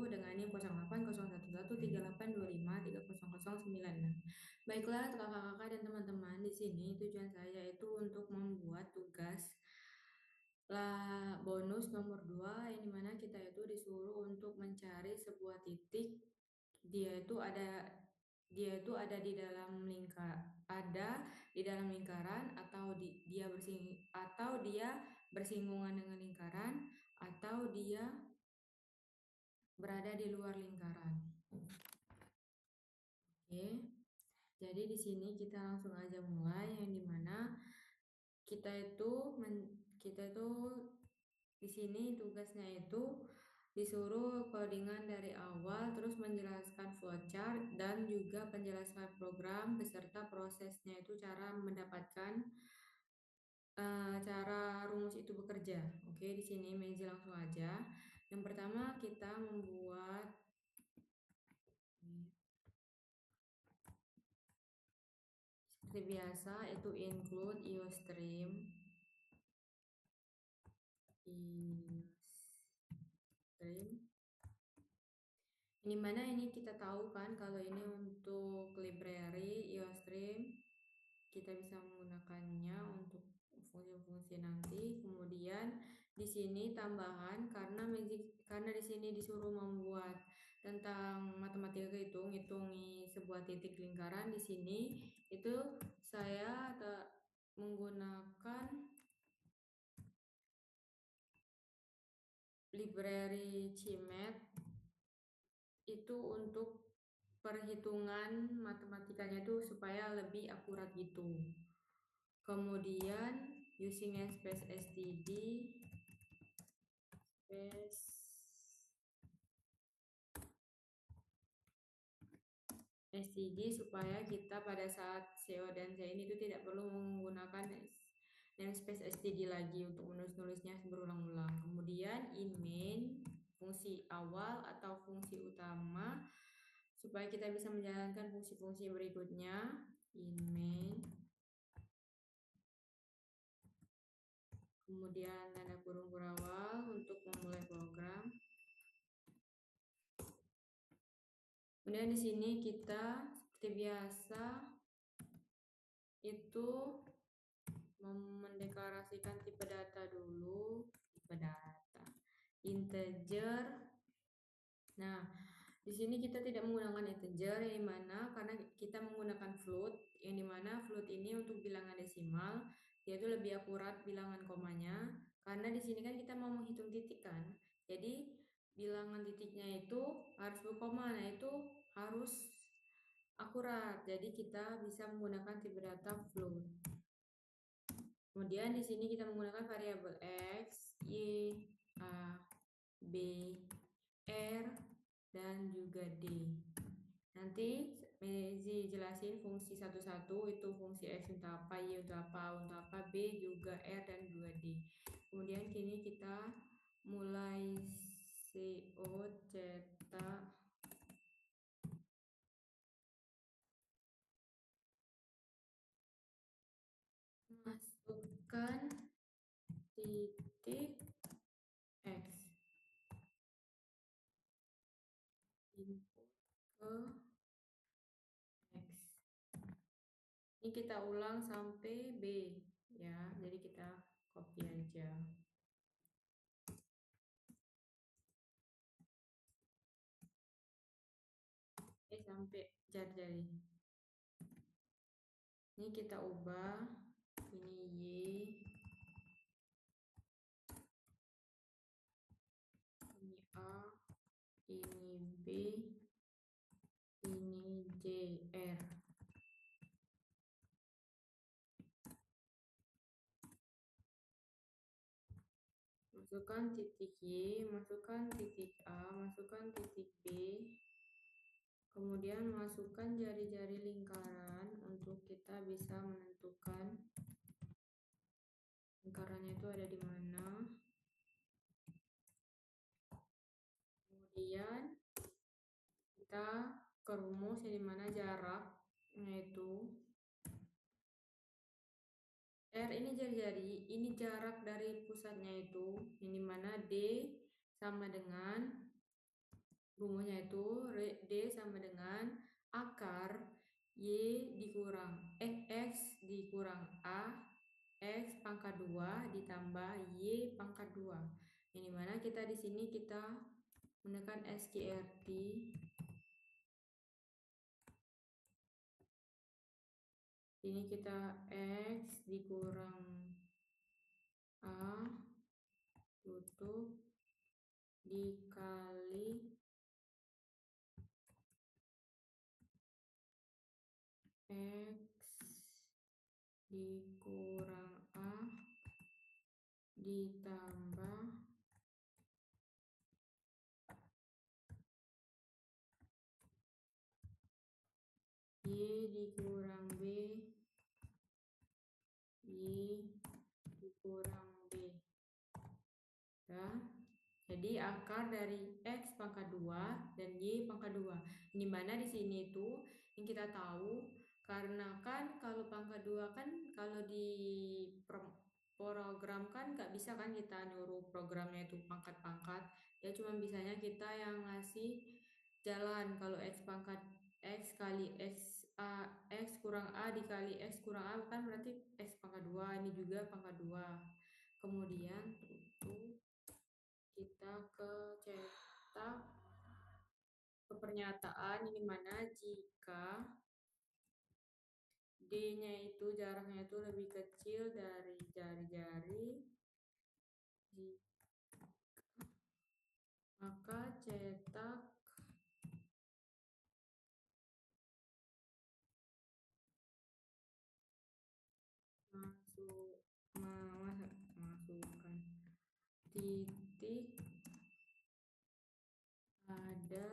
dengan NIM 0801138253009. Baiklah kakak-kakak dan teman-teman, di sini tujuan saya itu untuk membuat tugas bonus nomor 2 yang dimana kita itu disuruh untuk mencari sebuah titik. Dia itu ada di dalam lingkaran atau dia bersinggungan dengan lingkaran atau dia berada di luar lingkaran. Oke. Jadi di sini kita langsung aja mulai, yang dimana kita itu di sini tugasnya itu disuruh codingan dari awal, terus menjelaskan flowchart dan juga penjelasan program beserta prosesnya itu cara mendapatkan cara rumus itu bekerja. Oke, di sini Mezi langsung aja. Yang pertama kita membuat seperti biasa itu include IOStream. Ini mana ini kita tahu kan kalau ini untuk library IOStream kita bisa menggunakannya untuk fungsi-fungsi nanti. Kemudian di sini tambahan karena di sini disuruh membuat tentang matematika hitungi sebuah titik lingkaran. Di sini itu saya menggunakan library CIMAT itu untuk perhitungan matematikanya itu supaya lebih akurat gitu. Kemudian using space STD supaya kita pada saat CO dan CN itu tidak perlu menggunakan namespace STD lagi untuk menulis-nulisnya berulang-ulang. Kemudian in main, fungsi awal atau fungsi utama supaya kita bisa menjalankan fungsi-fungsi berikutnya. In main, kemudian tanda kurung berawal untuk memulai program. Kemudian di sini kita seperti biasa itu mendeklarasikan tipe data dulu, tipe data integer. Nah, di sini kita tidak menggunakan integer, yang dimana karena kita menggunakan float, yang dimana float ini untuk bilangan desimal, yaitu lebih akurat bilangan komanya, karena di sini kan kita mau menghitung titik kan, jadi bilangan titiknya itu harus berkoma, nah itu harus akurat, jadi kita bisa menggunakan tipe data float. Kemudian di sini kita menggunakan variabel x, y, a, b, r, dan juga d. Nanti Mezi jelasin fungsi satu-satu, itu fungsi x untuk apa, y untuk apa, a untuk apa, b juga, r dan juga d. Kemudian kini kita mulai CO cetak masukkan titik x, input ke x. Ini kita ulang sampai b ya, jadi kita copy aja. Sampai jari-jari. Ini kita ubah, ini y, ini a, ini b, ini jr. Masukkan titik y, masukkan titik a, masukkan titik b, kemudian masukkan jari-jari lingkaran untuk kita bisa menentukan lingkarannya itu ada di mana. Kemudian kita ke rumus yang dimana jaraknya itu R ini jari-jari, ini jarak dari pusatnya itu, yang dimana D sama dengan Rumusnya itu D sama dengan akar Y dikurang X dikurang A X pangkat 2 ditambah Y pangkat 2. Yang dimana kita di sini kita menekan SQRT. Ini kita X dikurang A tutup dikali X dikurang A ditambah Y dikurang B Y dikurang B. Ya. Jadi akar dari X pangkat 2 dan Y pangkat 2. Di mana di sini itu yang kita tahu karena kan kalau pangkat 2 kan kalau di program kan nggak bisa kan kita nyuruh programnya itu pangkat-pangkat. Ya cuma bisanya kita yang ngasih jalan. Kalau X pangkat X kali X A X kurang A dikali X kurang A kan berarti X pangkat 2. Ini juga pangkat 2. Kemudian tutup kita cetak ke pernyataan ini mana jika D-nya itu jaraknya itu lebih kecil dari jari-jari, maka cetak masukkan titik ada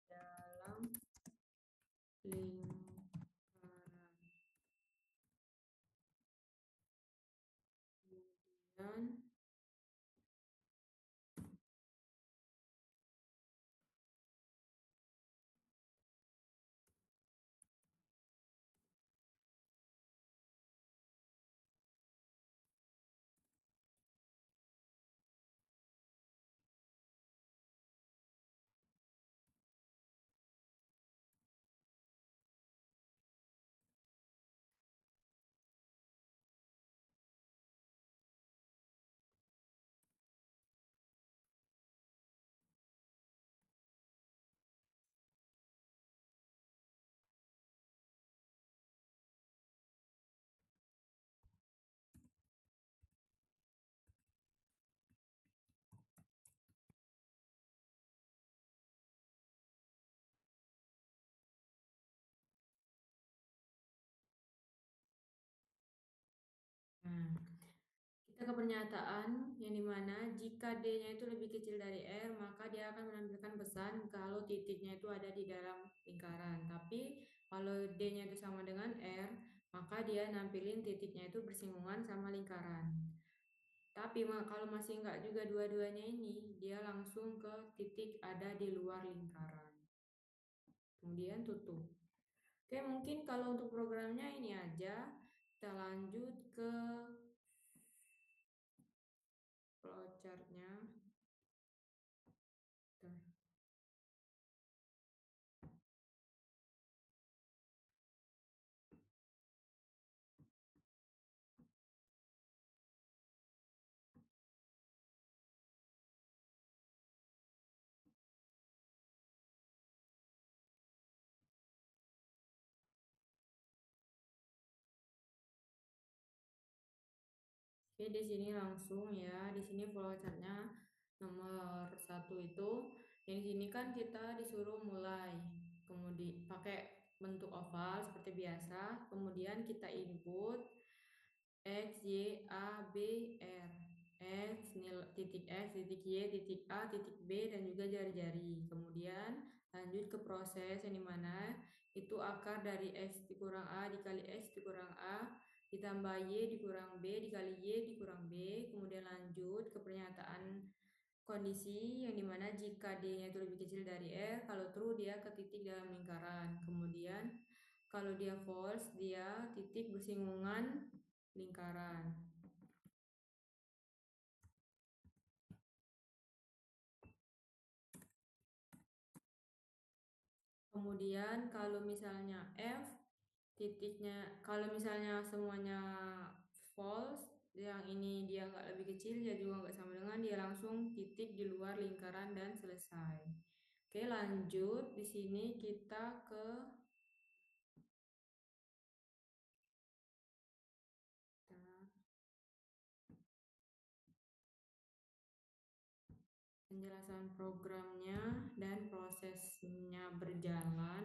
dalam lingkaran. Kemudian kita ke pernyataan yang dimana jika D-nya itu lebih kecil dari R, maka dia akan menampilkan pesan kalau titiknya itu ada di dalam lingkaran. Tapi kalau D-nya itu sama dengan R, maka dia nampilin titiknya itu bersinggungan sama lingkaran. Tapi kalau masih enggak juga dua-duanya ini, dia langsung ke titik ada di luar lingkaran. Kemudian tutup. Oke, mungkin kalau untuk programnya ini aja. Kita lanjut ke flowchartnya. Oke, di sini langsung ya. Di sini flowchartnya nomor 1 itu. Yang di sini kan kita disuruh mulai. Kemudian pakai bentuk oval seperti biasa. Kemudian kita input X, Y, A, B, R. X, titik X, titik Y, titik A, titik B, dan juga jari-jari. Kemudian lanjut ke proses yang dimana itu akar dari X dikurang A dikali X dikurang A ditambah Y dikurang B dikali Y dikurang B. Kemudian lanjut ke pernyataan kondisi yang dimana jika D-nya itu lebih kecil dari R, kalau true dia ke titik dalam lingkaran. Kemudian kalau dia false, dia titik bersinggungan lingkaran. Kemudian kalau misalnya F titiknya, kalau misalnya semuanya false, yang ini dia nggak lebih kecil, dia juga nggak sama dengan, dia langsung titik di luar lingkaran dan selesai. Oke, lanjut. Di sini kita ke penjelasan programnya dan prosesnya berjalan.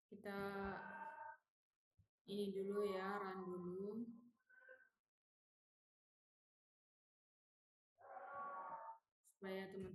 Kita ini dulu ya, run dulu supaya teman